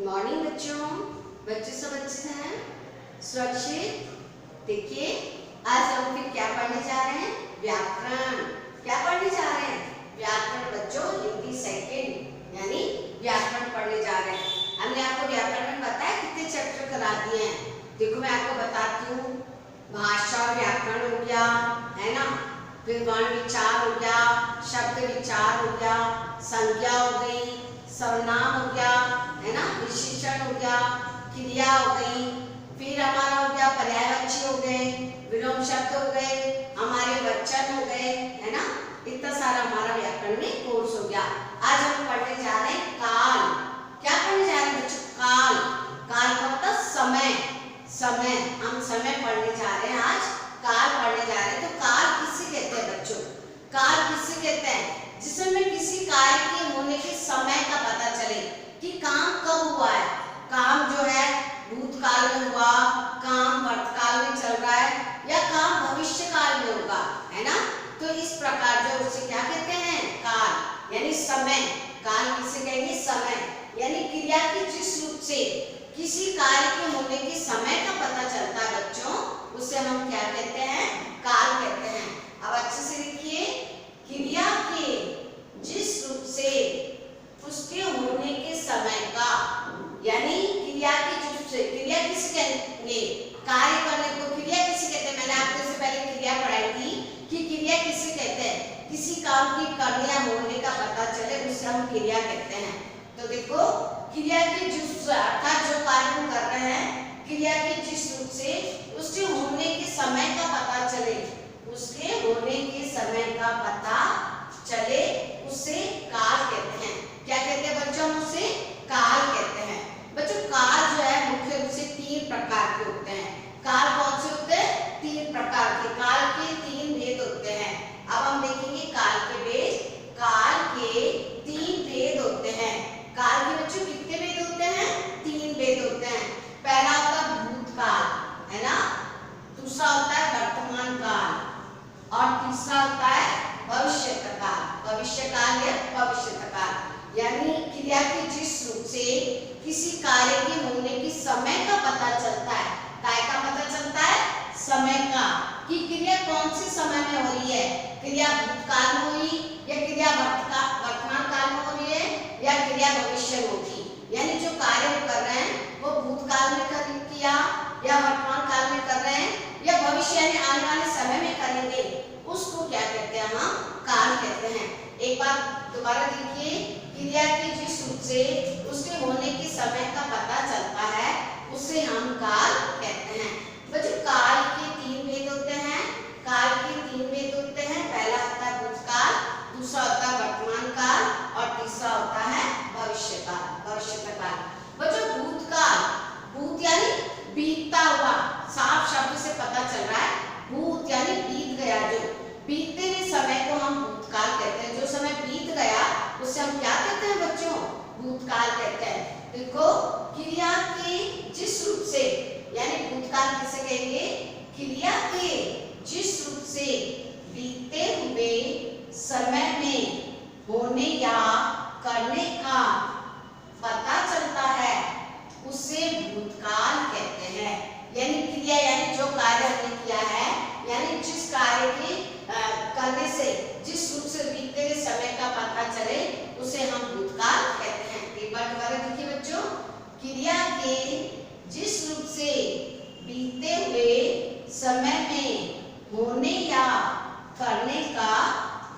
Morning बच्चों। बच्चे सब अच्छे हैं, सुरक्षित। देखिए आज हम फिर क्या पढ़ने जा रहे हैं? व्याकरण। क्या पढ़ने जा रहे हैं? व्याकरण बच्चों, हिंदी सेकंड यानी व्याकरण पढ़ने जा रहे हैं। हमने आपको व्याकरण में बताया कितने चैप्टर करा दिए हैं। देखो मैं आपको बताती हूँ। भाषा और व्याकरण हो गया, है ना। फिर वर्ण विचार हो गया, शब्द विचार हो गया, संज्ञा हो गई, सर्वनाम हो गया, है ना, विशेषण हो गया, क्रिया हो गई, फिर हमारा हो गया पर्यायवाची हो गए, विलोम शब्द हो गए, हमारे वचन हो गए, है ना। इतना सारा हमारा व्याकरण में कोर्स हो गया। आज हम पढ़ने जा रहे हैं काल। क्या पढ़ने जा रहे हैं बच्चों? काल। काल का मतलब समय। समय, हम समय पढ़ने जा रहे हैं आज। काल पढ़ने जा रहे हैं। तो काल किसे कहते हैं बच्चों? काल किसे कहते हैं? जिसमें किसी कार्य के होने के समय का पता चले कि काम कब हुआ है। काम जो है भूतकाल में हुआ, काम वर्तकाल में चल रहा है, या काम भविष्य काल में होगा, है ना। तो इस प्रकार जो उसे क्या कहते हैं? काल यानी समय। काल किसे कहेंगे? समय यानी क्रिया की जिस रूप से किसी कार्य के होने के समय का पता चलता है बच्चों, उसे हम क्या कहते हैं? काल कहते हैं। अब अच्छे से देखिए, क्रिया के जिस रूप से उसके होने के समय का, यानी क्रिया के जिस रूप से, क्रिया किसे कहेंगे? कार्य करने को क्रिया किसे कहते हैं? मैंने आपको इससे पहले क्रिया पढ़ाई थी कि क्रिया किसे कहते हैं? किसी काम की करने या होने का पता चले उसे हम क्रिया कहते हैं। तो देखो, क्रिया के जिस अर्थात जो कार्य हम कर रहे हैं, क्रिया के जिस रूप से उसके होने के समय का पता चले, उसके होने के समय का पता चले, उसे काल कहते हैं। क्या कहते हैं बच्चों? हम उसे काल कहते हैं। बच्चों काल जो है मुख्य रूप से 3 प्रकार के होते हैं। काल कौन से होते हैं? 3 प्रकार के। काल के 3 भेद होते हैं। अब हम देखेंगे काल के भेद। काल के 3 भेद होते हैं। काल के बच्चों कितने भेद होते हैं? 3 भेद होते हैं। पहला होता है भूतकाल, है ना। दूसरा होता है वर्तमान काल, और तीसरा होता है भविष्यत काल। भविष्य काल या भविष्यत काल यानी क्रिया के जिस रूप से किसी कार्य के होने के समय का पता चलता है। काय का पता चलता है? समय का, कि क्रिया कौन से समय में हो रही है। क्रिया भूतकाल में हुई, या क्रिया वर्तमान काल में हो रही है, या क्रिया भविष्य में होगी। यानी जो कार्य कर रहे हैं वो भूतकाल में किया, या वर्तमान काल में कर रहे हैं, या भविष्य यानी आने वाले समय में करेंगे, उसको क्या कहते हैं? हम काल कहते हैं। एक बार दोबारा देखिए, क्रिया के जिस रूप से उसके होने के समय का पता चलता है, उसे हम काल कहते हैं। बच्चों काल के 3 भेद होते हैं। काल के 3 भेद होते हैं। पहला होता है भूतकाल, दूसरा होता है वर्तमान काल, और तीसरा होता है भविष्य काल, भविष्यत काल। बच्चों भूतकाल, भूत यानी बीतता हुआ, साफ शब्द से पता चल रहा है। भूत यानी बीत गया, जो बीतते हुए समय को हम भूतकाल कहते हैं। जो समय बीत गया उसे हम क्या कहते हैं बच्चों? भूतकाल कहते हैं। देखो, क्रिया के जिस रूप से, यानी भूतकाल किसे कहेंगे? क्रिया के जिस रूप से बीते हुए समय में होने या करने का पता चलता है, उसे भूतकाल कहते हैं। यानी क्रिया यानी जो कार्य हमने किया है, यानी जिस कार्य के करने से जिस रूप से बीतते हुए समय का पता चले, उसे हम भूतकाल कहते हैं। एक बार दोबारा देखिए बच्चों, क्रिया के जिस रूप से बीते हुए समय में होने या करने का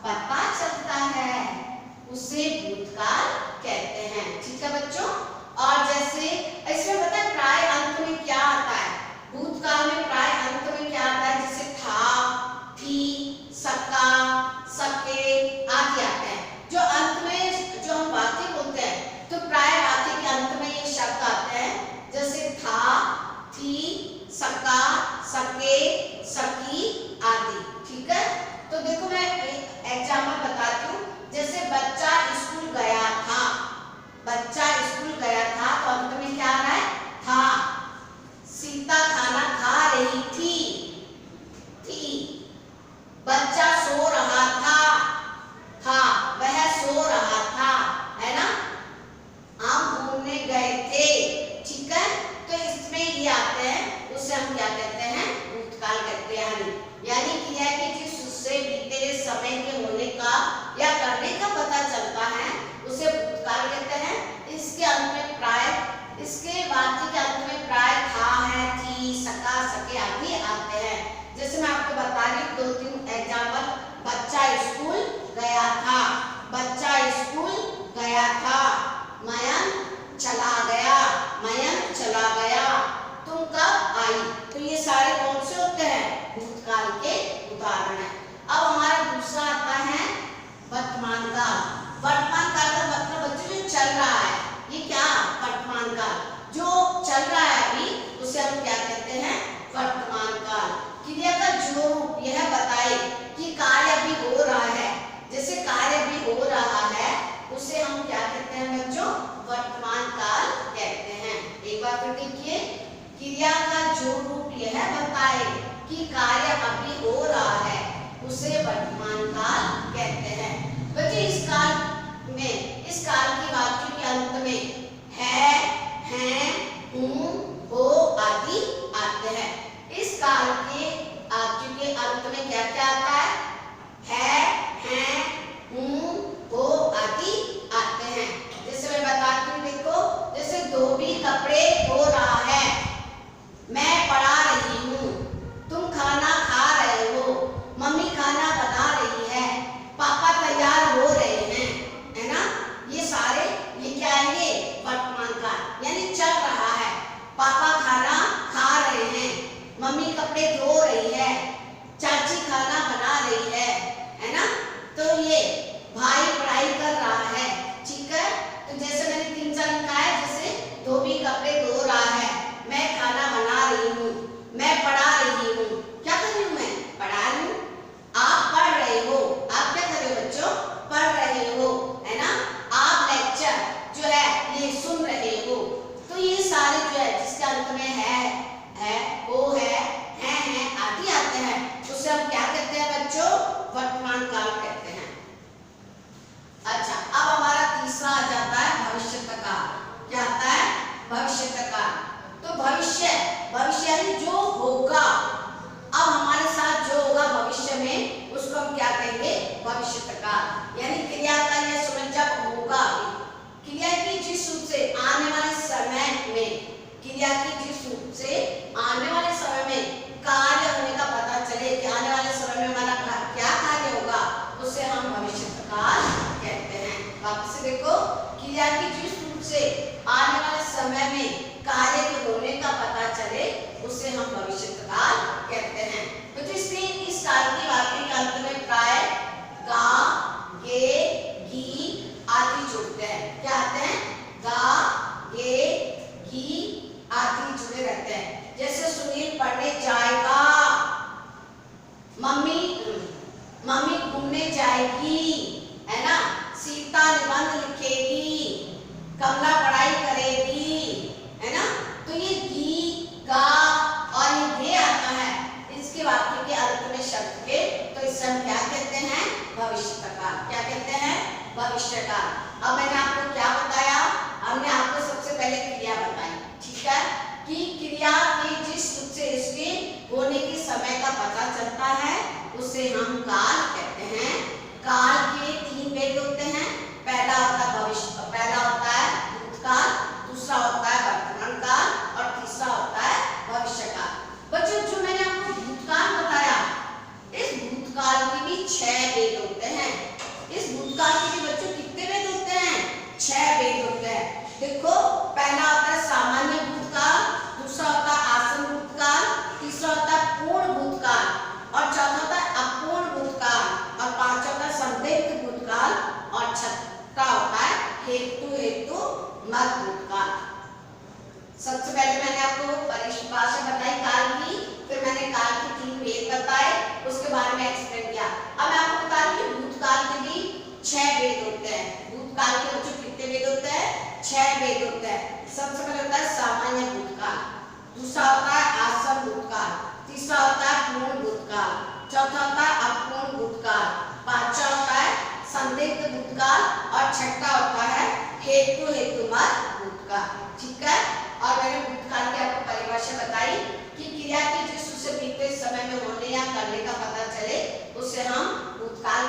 पता चलता है, उसे भूतकाल कहते हैं। ठीक है बच्चों। और जैसे इसमें पता है प्राय अंत में क्या आता है? भूतकाल में प्राय अंत में क्या आता है? जैसे था, थी, सका, सके आदि आते हैं। जो अंत में जो हम वाक्य बोलते हैं, तो प्राय वाक्य के अंत में ये शब्द आते हैं, जैसे था, थी, सका, सके, सकी आदि। ठीक है। तो देखो मैं एक एग्जाम्पल बताती हूँ। जैसे बच्चा स्कूल गया था, बच्चा स्कूल गया समय के होने का या करने का पता चलता है उसे भूतकाल कहते हैं। इसके अंत में प्राय, इसके वाक्य के अंत में प्राय था, है, थी, सका, सके आदि आते हैं। जैसे मैं आपको बता रही हूँ 2-3 एग्जाम्पल। बच्चा स्कूल गया था, बच्चा स्कूल गया था। मयंक चला गया, मयंक चला गया। तुम कब आई? तो ये सारे कौन से होते हैं? भूतकाल के उदाहरण है। अब हमारा दूसरा आता है वर्तमान काल। वर्तमान काल का मतलब बच्चों जो चल रहा है, ये क्या? वर्तमान काल। जो चल रहा है अभी उसे हम क्या कहते हैं? वर्तमान काल। क्रिया का जो रूप यह बताए कि कार्य अभी हो रहा है, जैसे कार्य अभी हो रहा है उसे हम क्या कहते हैं बच्चों? वर्तमान काल कहते हैं। एक बार फिर देखिए, क्रिया का जो रूप यह बताए कि कार्य अभी हो रहा है उसे वर्तमान काल कहते हैं। बच्चों इस काल में, इस काल की वाक्य के अंत में है, हैं, हूँ, हो आदि आते हैं। इस काल के वाक्य के अंत में क्या क्या आता है, हैं, हूँ, हो आदि आते हैं। जैसे मैं बताती हूँ, देखो, जैसे धोबी कपड़े धो रहा है, मैं पढ़ा रही हूँ, तुम खाना खा रहे हो, मम्मी खाना बना रही है, पापा तैयार हो रहे हैं, है ना? ये सारे ये क्या है? ये वर्तमान काल, यानी चल रहा है। पापा खाना खा रहे हैं, मम्मी कपड़े धो रही है, चाची खाना बना रही है ना? तो ये भाई पढ़ाई कर रहा है, ठीक है? तो जैसे मैंने 3-4 लिखा है, जैसे धोबी कपड़े धो रहा है, मैं खाना बना रही हूँ, मैं पढ़ा रही हूँ। क्या कर रही हूँ? मैं पढ़ा रही हूँ। आप पढ़ रहे हो, आप क्या कर रहे हो बच्चों? पढ़ रहे हो, है ना? आप लेक्चर जो है ये सुन रहे हो। तो ये सारे जो है जिसके अंत में है, वो है, आदि आते हैं, उसे हम क्या कहते हैं बच्चों? वर्तमान काल कहते हैं। अच्छा, अब हमारा तीसरा आ जाता है भविष्यत काल। क्या आता है? भविष्यत काल। तो भविष्य, भविष्य यानी जो होगा, अब हमारे साथ जो होगा भविष्य में उसको हम क्या कहेंगे? भविष्यत काल। यानी क्रिया का यह समय जब होगा, क्रिया की जिस रूप से आने वाले समय में, क्रिया की जिस रूप से आने वाले समय में कार्य होने का पता चले कि आने वाले समय में हमारा क्या कार्य होगा, उसे हम भविष्यत काल कहते हैं। वापस से देखो, क्रिया की जिस रूप से आने वाले समय में कार्य के होने का पता चले उसे हम भविष्यत काल कहते हैं। तो इसमें इस काल की वाक्य के अंत में प्राय गा, गे, गी आदि जुड़ते हैं। क्या आते हैं? गा, गे, गी आदि जुड़े रहते हैं। जैसे सुनील पढ़ने जाएगा, मम्मी घूमने जाएगी, है ना? सीता निबंध लिखेगी, कमला पढ़ाई करेगी, है ना? तो ये गी, गा और ये गे आता है इसके वाक्य के अंत में शब्द के, तो इसे हम क्या कहते हैं? भविष्य काल। क्या कहते हैं? भविष्य काल। अब मैंने आपको क्या बताया? हमने आपको सबसे पहले क्रिया बताई, ठीक है? कि क्रिया के जिस रूप से इसके होने के समय का पता चलता है उसे हम काल कहते हैं। काल के 3 भेद होते हैं। पहला होता है भविष्य, पहला होता है भूतकाल, दूसरा होता है वर्तमान काल और तीसरा होता है भविष्य काल। बच्चों जो मैंने आपको भूतकाल बताया, इस भूतकाल के भी 6 भेद होते हैं। इस भूतकाल के भी बच्चों कितने भेद होते हैं? 6 भेद होते हैं। देखो, पहला होता है सामान्य भूतकाल, दूसरा होता है आसन भूतकाल, तीसरा होता है पूर्ण भूतकाल और चौथा होता है अपूर्ण भूतकाल और पांचवा होता है संदिग्ध भूतकाल और छठा होता है हेतु मत भूतकाल। सबसे पहले मैंने आपको परिभाषा बताई काल की, फिर मैंने काल के 3 भेद बताए, उसके बारे में एक्सप्लेन किया। अब मैं आपको बता रही हूँ भूतकाल के भी 6 भेद होते हैं। भूतकाल के बच्चों कितने भेद होते हैं? 6 भेद होते हैं। सबसे पहले होता है सामान्य भूतकाल, दूसरा होता है आसन भूतकाल, तीसरा होता है पूर्ण भूतकाल, चौथा होता है अपूर्ण भूतकाल, पांचवा होता है संदिग्ध भूतकाल और छठा होता है हेतुमत भूतकाल। ठीक है? और मैंने भूतकाल की आपको परिभाषा बताई कि क्रिया की जिस उससे बीते समय में होने या करने का पता चले उसे हम भूतकाल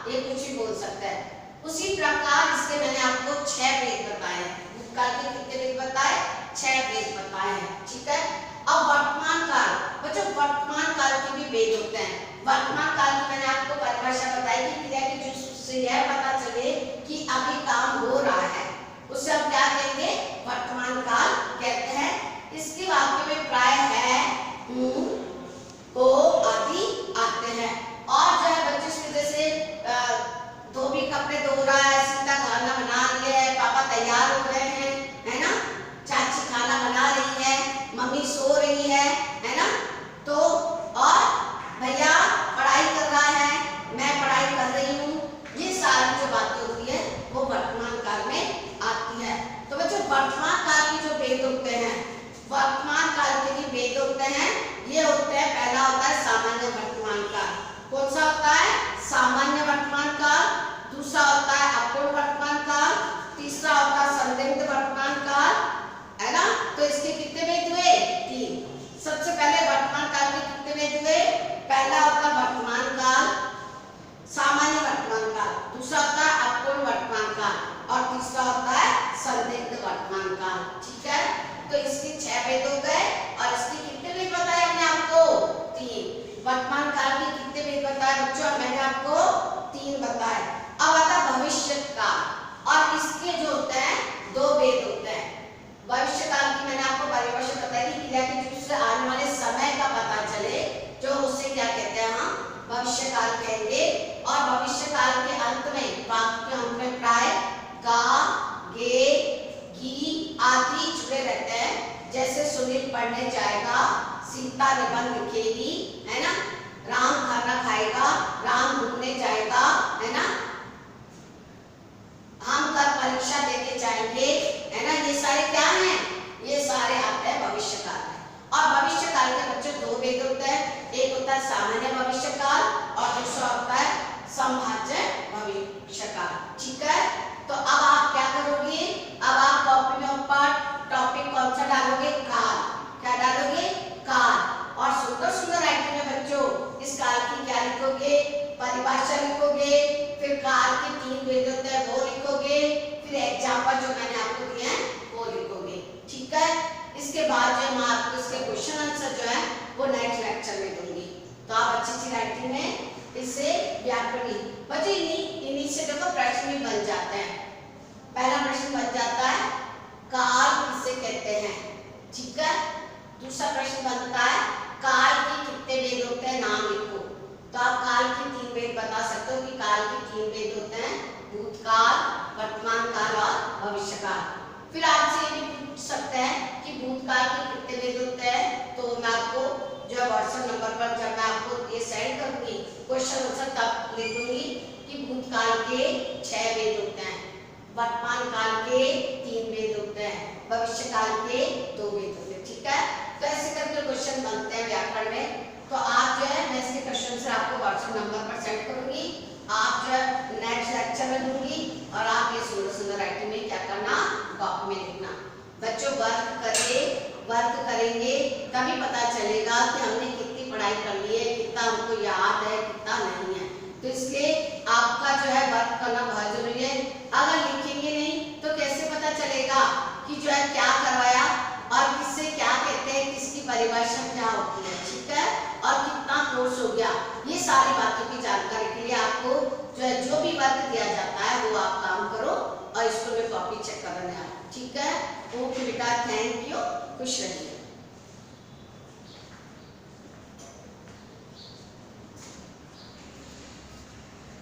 ये कुछ भी बोल सकता है। उसी प्रकार इसके मैंने आपको 6 भेद बताए हैं। भूतकाल के कितने भेद बताए? 6 भेद बताए हैं, ठीक है। अब वर्तमान काल, बच्चों वर्तमान काल के भी भेद होते हैं। वर्तमान काल की मैंने आपको परिभाषा बताई कि क्रिया की जिससे यह पता चले कि अभी काम हो रहा है, उससे हम क्या कहेंगे? वर्तमान काल कहते हैं। इसके वाक्य में प्राय है, हूं, हो आदि आते हैं। और जो है बच्चों इसमें जैसे धोबी कपड़े धो रहा है, सीता खाना बना लिया है, पापा तैयार हो गए हैं, है ना, चाची खाना बना रही है, मम्मी सो रही है ना, तो और भैया पढ़ाई कर रहा है, मैं पढ़ाई कर रही हूँ, ये सारी जो बातें होती है वो वर्तमान काल में आती है। तो बच्चों वर्तमान काल के जो भेद होते हैं, वर्तमान काल के भी भेद होते हैं। ये होते हैं, पहला होता है सामान्य वर्तमान काल। कौन सा होता है? सामान्य वर्तमान काल। दूसरा होता है अपूर्ण वर्तमान काल। तीसरा होता है संदिग्ध वर्तमान काल, है ना। तो इसके कितने भेद हुए? 3। सबसे पहले वर्तमान काल के कितने भेद हुए? पहला होता है वर्तमान काल, सामान्य वर्तमान काल, दूसरा होता है अपूर्ण वर्तमान काल और तीसरा होता है संदिग्ध वर्तमान काल, ठीक है। तो इसके 6 भेद हो गए और इसके कितने भेद बताए हमने आपको? 3। वर्तमान काल के कितने भेद बताए बच्चों? मैंने आपको 3 बताए। अब आता भविष्य काल, और इसके जो होते हैं 2 भेद होते हैं। भविष्य काल की मैंने आपको परिभाषा बताई थी, क्रिया की जिससे आने वाले समय का पता चले, जो उससे क्या कहते हैं हम भविष्य काल कहेंगे। और भविष्य काल के अंत में, वाक्य के अंत में प्राय गा, गे, गी आदि जुड़े रहते हैं। जैसे सुनील पढ़ने जाएगा, सीता निबंध लिखेगी, है ना, राम खाना खाएगा, राम घूमने जाएगा, है ना, हम कल परीक्षा देके जाएंगे, है ना। ये सारे क्या हैं? ये सारे आते हैं भविष्य काल में। और भविष्य काल के बच्चों 2 भेद होते हैं। एक होता है सामान्य भविष्य काल और दूसरा होता है संभाव्य भविष्य काल, ठीक है। तो अब आप क्या करोगे? अब आप कॉपी में ऊपर टॉपिक कौन सा डालोगे? काल। क्या डालोगे? काल। और सुंदर सुंदर राइटिंग में बच्चों इस काल की क्या लिखोगे? परिभाषा लिखोगे, फिर काल के 3 भेद होते हैं वो लिखोगे, फिर एग्जांपल जो मैंने आपको दिए हैं वो लिखोगे, ठीक है। इसके बाद जो मैं आपको इसके क्वेश्चन आंसर जो है वो नेक्स्ट लेक्चर में दूंगी। तो आप अच्छी राइटिंग में इससे व्याकरण बच्चे इन्हीं से देखो प्रश्न भी बन जाते हैं। पहला प्रश्न बन जाता है काल किसे कहते हैं, ठीक है। दूसरा प्रश्न बनता है काल के कितने भेद होते हैं, नाम लिखो। तो आप काल के 3 भेद बता सकते हो कि काल के 3 भेद होते हैं, भूतकाल, वर्तमान काल और भविष्य काल। फिर आपसे ये भी पूछ सकते हैं कि भूतकाल के कितने भेद होते हैं। तो मैं आपको जो है व्हाट्सएप नंबर पर जब मैं आपको ये सेंड करूंगी क्वेश्चन आंसर तब लिख दूंगी कि भूतकाल के 6 भेद होते हैं, वर्तमान काल के 3 भेद होते हैं, भविष्य काल के 2 भेद होते हैं, ठीक है। तो ऐसे करके क्वेश्चन बनते हैं व्याकरण में। तो आप जो है मैं इसके क्वेश्चन से आपको व्हाट्सएप नंबर पर सेंड करूंगी, आप जो है नेक्स्ट लेक्चर में दूंगी और आप ये सुंदर सुंदर राइटिंग में क्या करना, कॉपी में लिखना। बच्चों वर्क करेंगे तभी पता चलेगा कि हमने कितनी पढ़ाई कर ली है, कितना हमको याद है, कितना नहीं है। तो इसलिए आपका जो है वर्क करना बहुत जरूरी है। अगर लिखेंगे नहीं तो कैसे पता चलेगा कि जो है क्या करवाया और किससे क्या कहते हैं, किसकी परिभाषा क्या होती है, ठीक है, और कितना कोर्स हो गया। ये सारी बातों की जानकारी के लिए आपको जो है जो भी वर्क दिया जाता है वो आप काम करो और इसको मैं कॉपी चेक करने आओ, ठीक है। ओके बेटा, थैंक यू, खुश रहिए।